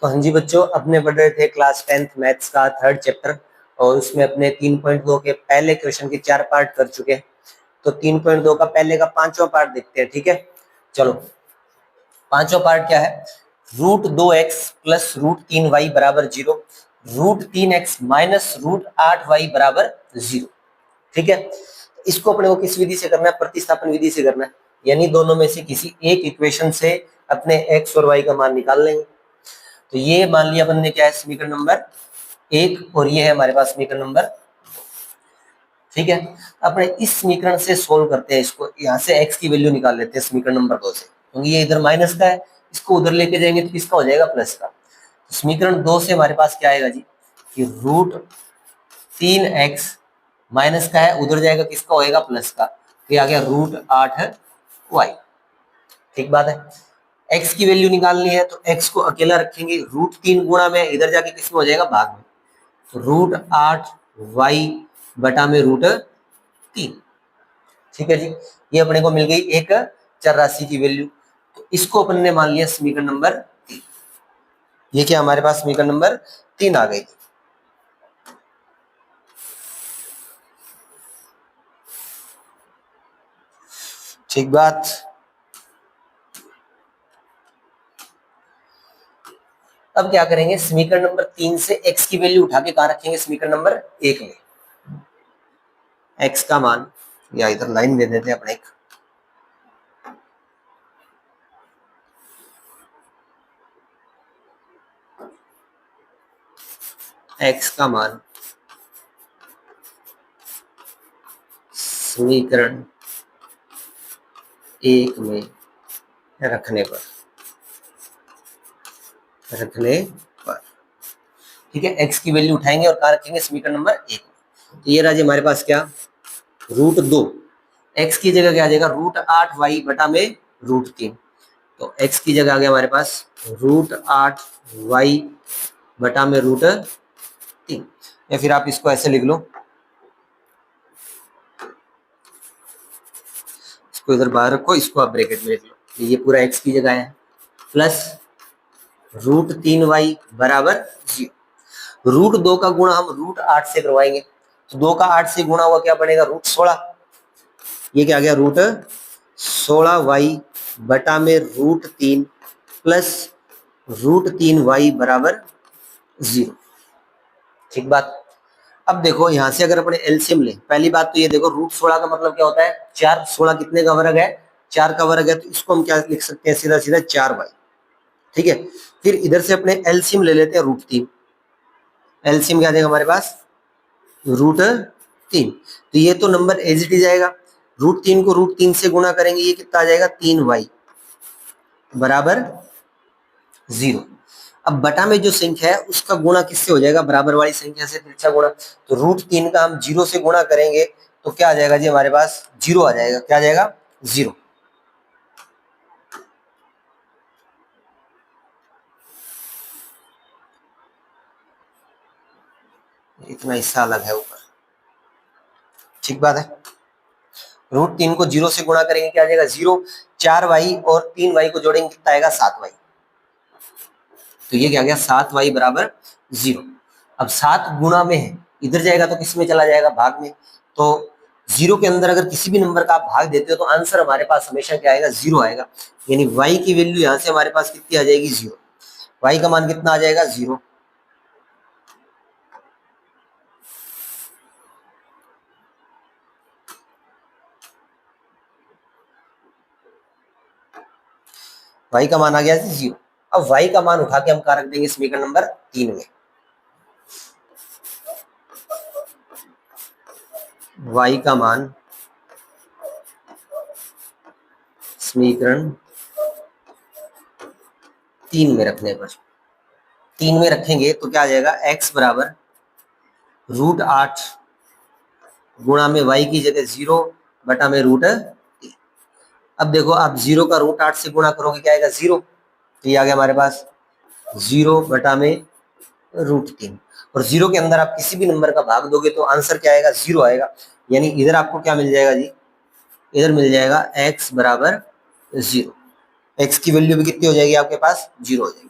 तो हाँ जी बच्चों, अपने पढ़ रहे थे क्लास 10th मैथ्स का थर्ड चैप्टर और उसमें अपने 3.2 के पहले क्वेश्चन के 4 पार्ट कर चुके हैं। तो 3.2 का पहले का 5वां पार्ट देखते हैं। ठीक है, चलो 5वां पार्ट क्या है। √2x प्लस √3y बराबर 0, √3x माइनस √8y बराबर 0। ठीक है, इसको अपने को किस विधि से करना है, प्रतिस्थापन विधि से करना है, यानी दोनों में से किसी एक इक्वेशन से अपने x और y का मान निकाल लेंगे। तो ये मान लिया अपन ने क्या है, समीकरण नंबर 1 और ये है हमारे पास समीकरण नंबर। ठीक है, अपने इस समीकरण से सोल्व करते हैं इसको, यहाँ से x की वैल्यू निकाल लेते हैं समीकरण नंबर 2 से, क्योंकि ये इधर माइनस का है, इसको उधर लेके जाएंगे तो किसका हो जाएगा, प्लस का। तो समीकरण 2 से हमारे पास क्या आएगा जी कि √3x माइनस का है, उधर जाएगा किसका होएगा, प्लस का। तो ये आ गया √8y। ठीक बात है, x की वैल्यू निकालनी है तो x को अकेला रखेंगे, √3 गुणा में इधर जाके किसमें हो जाएगा, भाग में। तो √8y बटा में √3। ठीक है जी, ये अपने को मिल गई एक चर राशि की वैल्यू। तो इसको अपन ने मान लिया समीकरण नंबर 3। ये क्या हमारे पास समीकरण नंबर 3 आ गई। ठीक बात, अब क्या करेंगे, समीकरण नंबर 3 से x की वैल्यू उठा के कहां रखेंगे, समीकरण नंबर 1 में। x का मान, या इधर लाइन दे देते हैं अपने एक, x का मान समीकरण 1 में रखने पर ठीक है, x की वैल्यू उठाएंगे और कहां रखेंगे, समीकरण नंबर 1 में। तो ये रहा जी हमारे पास क्या, √2, x की जगह क्या आ जाएगा, √8y बटा में √3। तो x की जगह आ गया हमारे पास √8y बटा में √3, या फिर आप इसको ऐसे लिख लो, इसको इधर बाहर रखो, इसको आप ब्रैकेट में लिख लो, ये पूरा x की जगह है, प्लस √3y बराबर 0। √2 का गुणा हम √8 से करवाएंगे, तो 2 का 8 से गुणा हुआ क्या बनेगा, √16। ये क्या आ गया, √16y बटा में √3 प्लस √3y बराबर 0। ठीक बात, अब देखो यहां से अगर अपने एलसीएम ले, पहली बात तो ये देखो √16 का मतलब क्या होता है, 4, 16 कितने का वर्ग है, 4 का वर्ग है, तो इसको हम क्या लिख सकते हैं, सीधा सीधा 4y। ठीक है, फिर इधर से अपने एलसीएम ले लेते हैं √3, एलसीएम क्या देगा हमारे पास, √3। तो ये तो नंबर एज इट इज आएगा, √3 को √3 से गुणा करेंगे, ये कितना आ जाएगा, 3y बराबर 0। अब बटा में जो संख्या है उसका गुणा किससे हो जाएगा, बराबर वाली संख्या से तिरछा गुणा। तो √3 का हम 0 से गुणा करेंगे तो क्या आ जाएगा जी, हमारे पास 0 आ जाएगा, क्या आ जाएगा, 0। इतना हिस्सा अलग है ऊपर। ठीक बात है, √3 को 0 से गुणा करेंगे क्या आ जाएगा, 0। 4y और 3y को जोड़ेंगे कितना आएगा, 7y। तो ये क्या गया, 7y बराबर 0। अब 7 गुणा में है, इधर जाएगा तो किस में चला जाएगा, भाग में। तो 0 के अंदर अगर किसी भी नंबर का आप भाग देते हो तो आंसर हमारे पास हमेशा क्या आएगा, 0 आएगा। यानी y की वैल्यू यहाँ से हमारे पास कितनी आ जाएगी, 0। y का मान कितना आ जाएगा, 0। y का मान आ गया 0। अब y का मान उठा के हम कहाँ रख देंगे, समीकरण नंबर 3 में। y का मान समीकरण 3 में रखने पर, 3 में रखेंगे तो क्या आ जाएगा, x बराबर √8 गुणा में y की जगह 0 बटा में √3। अब देखो आप 0 का √8 से गुणा करोगे क्या आएगा, 0। तो ये आ गया हमारे पास 0 बटा में √3, और 0 के अंदर आप किसी भी नंबर का भाग दोगे तो आंसर क्या आएगा, 0 आएगा। यानी इधर आपको क्या मिल जाएगा जी, इधर मिल जाएगा x बराबर 0। x की वैल्यू भी कितनी हो जाएगी आपके पास, 0 हो जाएगी।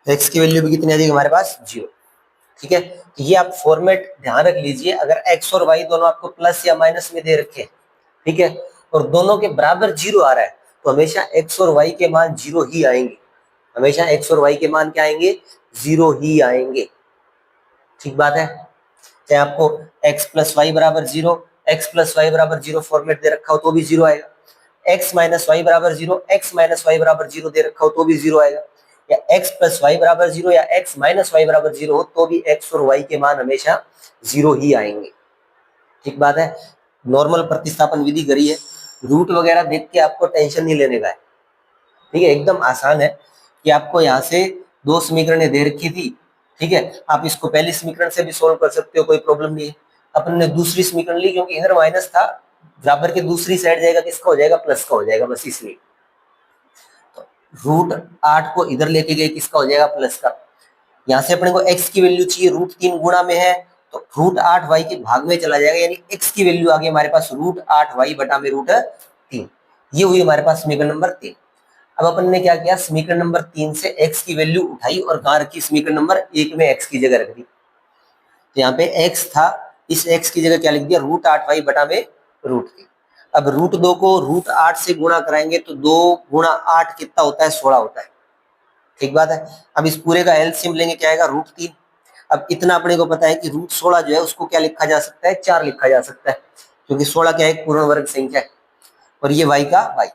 x की वैल्यू भी कितनी आ जाएगी हमारे पास 0। ठीक है, तो ये आप फॉर्मेट ध्यान रख लीजिए। अगर x और y दोनों आपको प्लस या माइनस में दे रखे हैं, ठीक है, और दोनों के बराबर 0 आ रहा है, तो हमेशा x और y के मान 0 ही आएंगे। हमेशा x और y के मान क्या आएंगे? 0 ही आएंगे। ठीक बात है। चाहे आपको x प्लस वाई बराबर 0, x प्लस वाई बराबर 0 फॉर्मेट दे रखा हो तो भी 0 आएगा। x माइनस वाई बराबर 0, x माइनस वाई बराबर 0 दे रखा हो तो भी 0 आएगा। या x प्लस वाई बराबर 0 या x माइनस वाई बराबर 0 हो तो भी x और y के मान हमेशा 0 ही आएंगे। ठीक बात है। नॉर्मल प्रतिस्थापन विधि करी है, रूट वगैरह देख के आपको टेंशन नहीं लेने का है। ठीक है, एकदम आसान है कि आपको यहाँ से दो समीकरणें दे रखी थी। ठीक है, आप इसको पहली समीकरण से भी सोल्व कर सकते हो, कोई प्रॉब्लम नहीं है। अपन ने दूसरी समीकरण ली क्योंकि इधर माइनस था, बराबर के दूसरी साइड जाएगा किसका हो जाएगा? प्लस का हो जाएगा, बस इसलिए। तो √8 को इधर लेके गए, किसका हो जाएगा? प्लस का। यहाँ से अपने को x की वैल्यू चाहिए, √3 गुणा में है तो √8y के भाग में चला जाएगा, यानी x की वैल्यू आ गई हमारे पास √8y बटा में √3। ये हुई हमारे पास समीकरण नंबर 3। अब अपन ने क्या किया? समीकरण नंबर 3 से x की वैल्यू उठाई और कहां रखी? समीकरण नंबर 1 में x की जगह रख दी। तो यहाँ पे x था, इस x की जगह क्या लिख दिया? √8y बटा में √3। अब √2 को √8 से गुणा कराएंगे तो 2 गुणा 8 कितना होता है? 16 होता है। ठीक बात है। अब इस पूरे का एलसीएम लेंगे, क्या आएगा? √3। अब इतना अपने को पता है कि √16 जो है उसको क्या लिखा जा सकता है? 4 लिखा जा सकता है, क्योंकि 16 क्या है? एक पूर्ण वर्ग संख्या है, और ये y का y।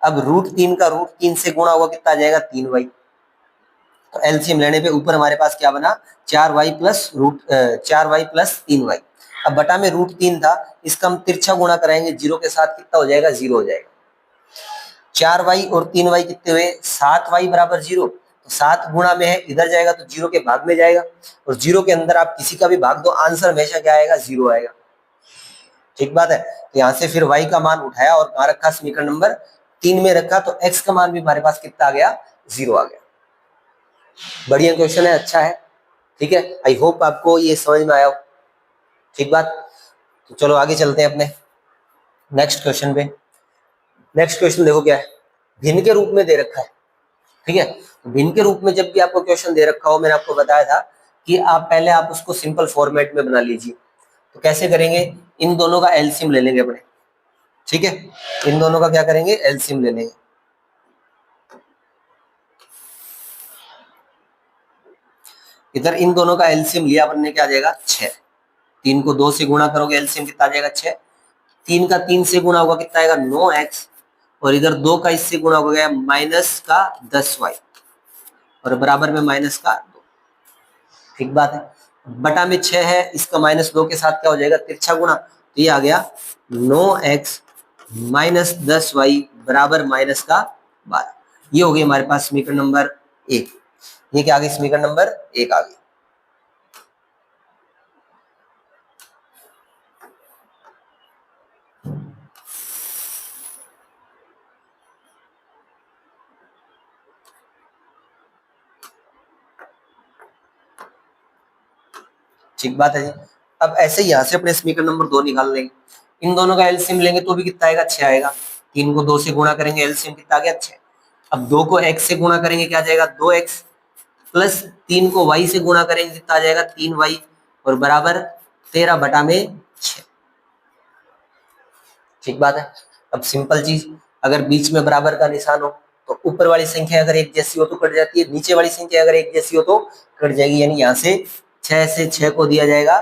अब √3 का √3 से गुणा हुआ कितना आ जाएगा? 3y। तो एलसीएम लेने पे ऊपर हमारे पास क्या बना? 4y plus 3y। अब बटा में √3 था, इसका हम तिरछा गुणा कराएंगे जीरो के साथ, कितना हो जाएगा? 0 हो जाएगा। 4y और 3y कितने हुए? 7y बराबर 0। तो 7 गुणा में है, इधर जाएगा तो 0 के भाग में जाएगा, और 0 के अंदर आप किसी का भी भाग दो, आंसर हमेशा क्या आएगा? 0 आएगा। ठीक बात है। तो यहाँ से फिर y का मान उठाया और कहाँ रखा? समीकरण नंबर 3 में रखा, तो x का मान भी हमारे पास कितना आ गया? 0 आ गया। बढ़िया क्वेश्चन है, अच्छा है। ठीक है, आई होप आपको ये समझ में आया हो। ठीक बात। तो चलो आगे चलते हैं अपने नेक्स्ट क्वेश्चन पे। नेक्स्ट क्वेश्चन देखो क्या है, भिन्न के रूप में दे रखा है। ठीक है, भिन्न के रूप में जब भी आपको क्वेश्चन दे रखा हो, मैंने आपको बताया था कि आप पहले आप उसको सिंपल फॉर्मेट में बना लीजिए। तो कैसे करेंगे? इन दोनों का एलसीएम ले लेंगे अपने। ठीक है, इन दोनों का क्या करेंगे? एलसीएम ले लेंगे। इधर इन दोनों का एलसीएम लिया अपन ने, क्या आ जाएगा? 6। 3 को 2 से गुणा करोगे, एलसीएम कितना आ जाएगा? 6। 3 का 3 से गुणा होगा, कितना आएगा? 9x। और इधर 2 का इससे गुणा हो गया माइनस का 10y, और बराबर में माइनस का 2। ठीक बात है। बटा में 6 है, इसका -2 के साथ क्या हो जाएगा? तिरछा गुणा। तो ये आ गया 9x माइनस 10y बराबर माइनस का 12। ये हो गई हमारे पास समीकरण नंबर 1। ये क्या आ गई? समीकरण नंबर 1 आ गई। ठीक बात है जी। अब ऐसे ही यहाँ से अपने समीकरण नंबर 2 निकाल लेंगे। इन दोनों का एलसीएम लेंगे तो भी कितना आएगा? 6 आएगा। 3 को 2 से गुणा करेंगे, एलसीएम कितना आ गया? 6। अब 2 को x से गुणा करेंगे, क्या आ जाएगा? 2x, प्लस 3 को y से गुणा करेंगे, कितना आ जाएगा? 3y, और बराबर 13 बटा में 6। ठीक बात है। अब सिंपल चीज, अगर बीच में बराबर का निशान हो तो ऊपर वाली संख्या अगर एक जैसी हो तो कट जाती है, नीचे वाली संख्या अगर एक जैसी हो तो कट जाएगी। यानी यहाँ से 6 से 6 को दिया जाएगा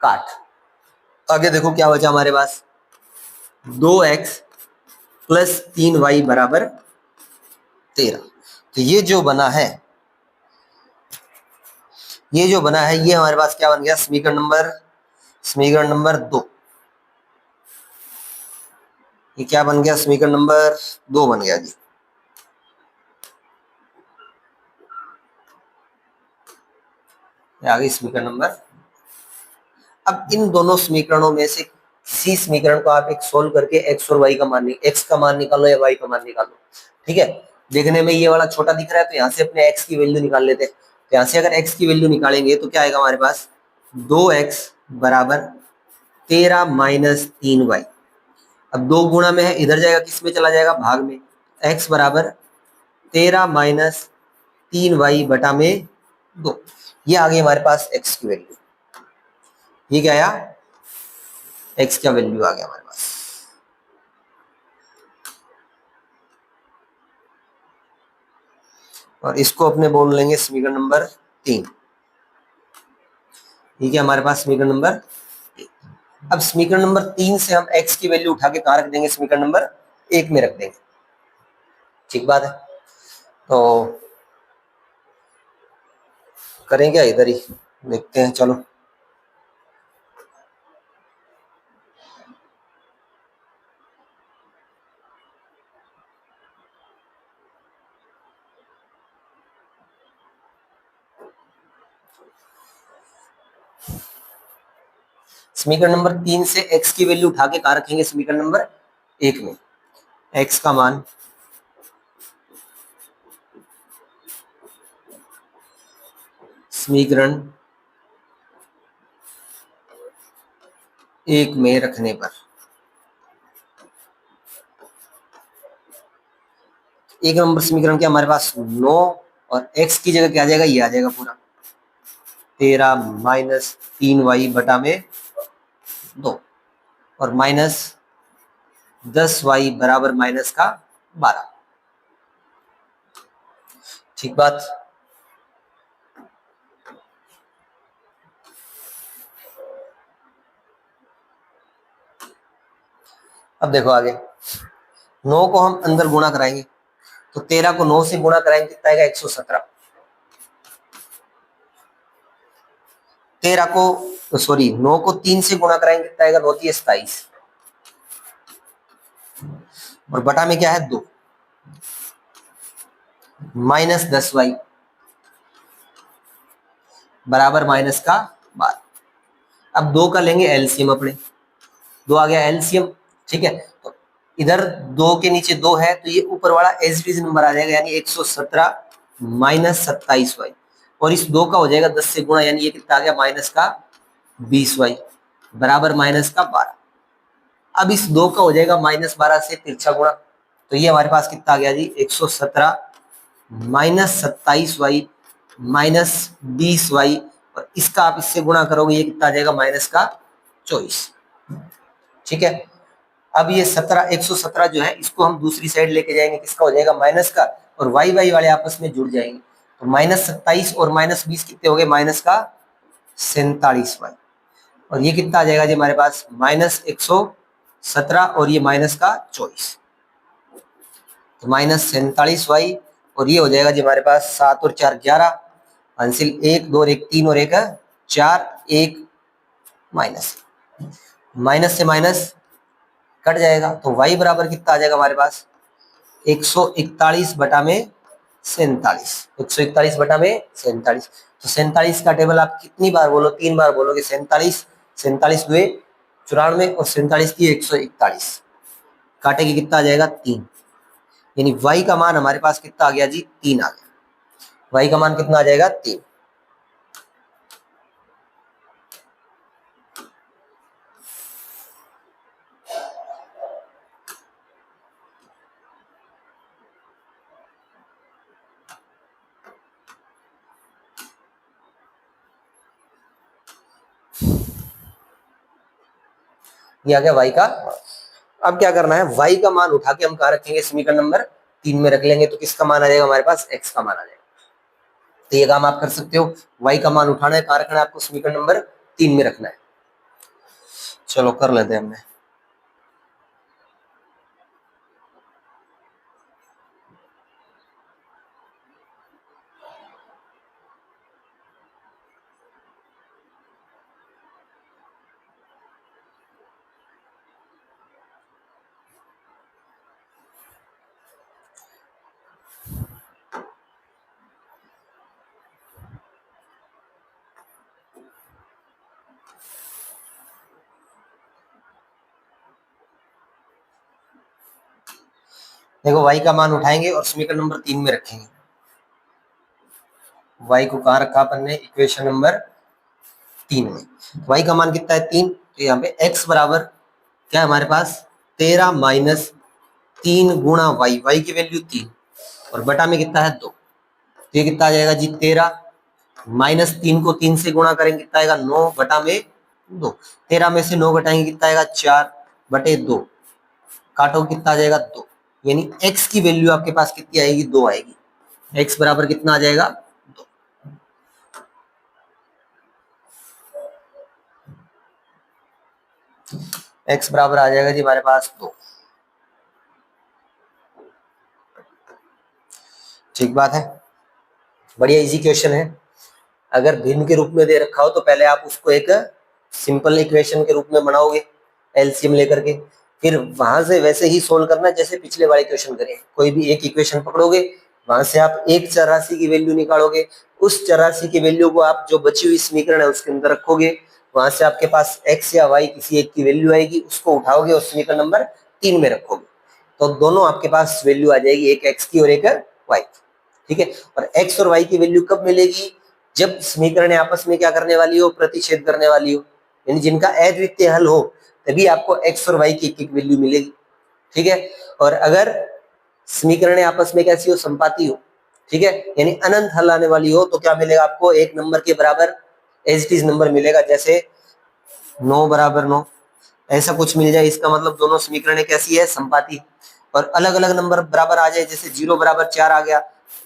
काट। आगे देखो क्या बचा हमारे पास? 2x प्लस 3y बराबर 13। तो ये जो बना है, ये हमारे पास क्या बन गया? समीकरण नंबर 2। ये क्या बन गया? समीकरण नंबर 2 बन गया जी। आ गई समीकरण नंबर। अब इन दोनों समीकरणों में से किसी समीकरण को आप एक सोल्व करके x और y का मान, x का मान निकालो या y का मान निकालो। ठीक है, देखने में ये वाला छोटा दिख रहा है तो यहाँ से अपने x की वैल्यू निकाल लेते हैं। तो यहाँ से अगर x की वैल्यू निकालेंगे तो क्या आएगा हमारे पास? 2x बराबर 13 माइनस 3y। अब 2 गुणा में है, इधर जाएगा, किस में चला जाएगा? भाग में। x बराबर 13 माइनस 3y बटा में 2। ये आ गई हमारे पास x की वैल्यू। ये क्या आया, x का वैल्यू आ गया हमारे पास। और इसको अपने बोल लेंगे समीकरण नंबर 3। ठीक है, हमारे पास समीकरण नंबर। अब समीकरण नंबर 3 से हम x की वैल्यू उठा के कहाँ रख देंगे, समीकरण नंबर 1 में रख देंगे। ठीक बात है, तो करें क्या, इधर ही देखते हैं। चलो समीकरण नंबर 3 से x की वैल्यू उठा के कहाँ रखेंगे, समीकरण नंबर 1 में। x का मान समीकरण 1 में रखने पर 1 नंबर समीकरण क्या हमारे पास 9, और x की जगह क्या आ जाएगा, ये आ जाएगा पूरा 13 माइनस 3y बटा में 2, और माइनस 10y बराबर माइनस का 12। ठीक बात। अब देखो आगे, 9 को हम अंदर गुणा कराएंगे, तो 13 को 9 से गुणा कराएंगे, कितना आएगा 117। 13 को सॉरी 9 को 3 से गुणा कराएंगे, कितना आएगा 9 3 27, और बटा में क्या है 2, माइनस 10y बराबर माइनस का 12। अब 2 का लेंगे एलसीएम अपने, 2 आ गया एलसीएम। ठीक है, तो इधर 2 के नीचे 2 है, तो ये ऊपर वाला एज इट इज नंबर आ जाएगा, यानी 117 माइनस 27y, और इस 2 का हो जाएगा 10 से गुणा, यानी ये कितना आ गया माइनस का 20y बराबर माइनस का 12। अब इस 2 का हो जाएगा माइनस 12 से तिरछा गुणा, तो ये हमारे पास कितना आ गया जी 117 माइनस 27y माइनस 20y, और इसका आप इससे गुणा करोगे, ये कितना आ जाएगा माइनस का 24। ठीक है, अब ये 117 जो है, इसको हम दूसरी साइड लेके जाएंगे, किसका हो जाएगा माइनस का, और वाई वाई वाले आपस में जुड़ जाएंगे, तो माइनस 27 और माइनस 20 कितने हो गए, माइनस का 47y, और ये कितना आ जाएगा जी हमारे पास माइनस 117, और ये माइनस का 24, तो माइनस 47y, और ये हो जाएगा जी हमारे पास 7 और 4 11, आंसर 1 2 और 1 3 और 1 4, 1 माइनस, माइनस से माइनस कट जाएगा, तो y बराबर कितना आ जाएगा हमारे पास 141 बटा में 47, 141 बटा में 47। तो 47 का टेबल आप कितनी बार बोलो, 3 बार बोलोगे, 47 47 2 94, और 47 की 141 काटेगी, कितना आ जाएगा 3, यानी y का मान हमारे पास कितना आ गया जी 3 आ गया। y का मान कितना आ जाएगा 3। ये आ गया y का। अब क्या करना है, y का मान उठा के हम कहाँ रखेंगे, समीकरण नंबर 3 में रख लेंगे, तो किसका मान आ जाएगा हमारे पास x का मान आ जाएगा। तो ये काम आप कर सकते हो, y का मान उठाना है, कहाँ रखना है आपको, समीकरण नंबर 3 में रखना है। चलो कर लेते हैं हमने। देखो y का मान उठाएंगे और समीकरण नंबर 3 में रखेंगे। y को कहाँ रखा अपन ने, इक्वेशन नंबर 3 में। y का मान कितना है 3, तो यहाँ पे x बराबर क्या है हमारे पास 13 माइनस 3 गुणा y, y की वैल्यू 3, और बटा में कितना है 2, तो ये कितना आ जाएगा जी 13, माइनस 3 को 3 से गुणा करेंगे कितना आएगा 9 बटा में 2, 13 में से 9 घटाएंगे कितना आएगा 4 बटे 2, काटो कितना आ जाएगा 2, यानी x की वैल्यू आपके पास कितनी आएगी 2 आएगी। x बराबर कितना आ जाएगा 2। x बराबर आ जाएगा जी हमारे पास 2। ठीक बात है, बढ़िया इजी क्वेश्चन है। अगर भिन्न के रूप में दे रखा हो तो पहले आप उसको एक सिंपल इक्वेशन के रूप में बनाओगे एलसीएम लेकर के, फिर वहां से वैसे ही सोल्व करना जैसे पिछले वाले क्वेश्चन करे। कोई भी एक इक्वेशन पकड़ोगे, वहां से आप एक चर राशि की वैल्यू निकालोगे, उस चर राशि की वैल्यू को आप जो बची हुई समीकरण है उसके अंदर रखोगे, वहां से आपके पास x या y किसी एक की वैल्यू आएगी, उसको उठाओगे और समीकरण नंबर 3 में रखोगे, तो दोनों आपके पास वैल्यू आ जाएगी, एक x की और एक y की। ठीक है, और x और y की वैल्यू कब मिलेगी, जब समीकरण आपस में क्या करने वाली हो, प्रतिच्छेद करने वाली हो, यानी जिनका अद्वितीय हल हो, तभी आपको x और y की एक एक वैल्यू मिलेगी। ठीक है, और अगर समीकरण आपस में कैसी हो, संपाती हो, ठीक है, यानी अनंत हल आने वाली हो, तो क्या मिलेगा आपको, एक नंबर के बराबर एज इट इज नंबर मिलेगा, जैसे 9 बराबर 9 ऐसा कुछ मिल जाए, इसका मतलब दोनों समीकरण कैसी है, संपाती। और अलग अलग नंबर बराबर आ जाए, जैसे 0 बराबर 4 आ गया,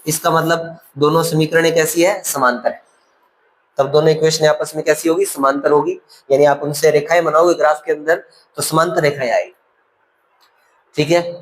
इसका मतलब दोनों समीकरण कैसी है, समांतर है, तब दोनों इक्वेशन आपस में कैसी होगी, समांतर होगी, यानी आप उनसे रेखाएं बनाओगे ग्राफ के अंदर तो समांतर रेखाएं आएगी। ठीक है।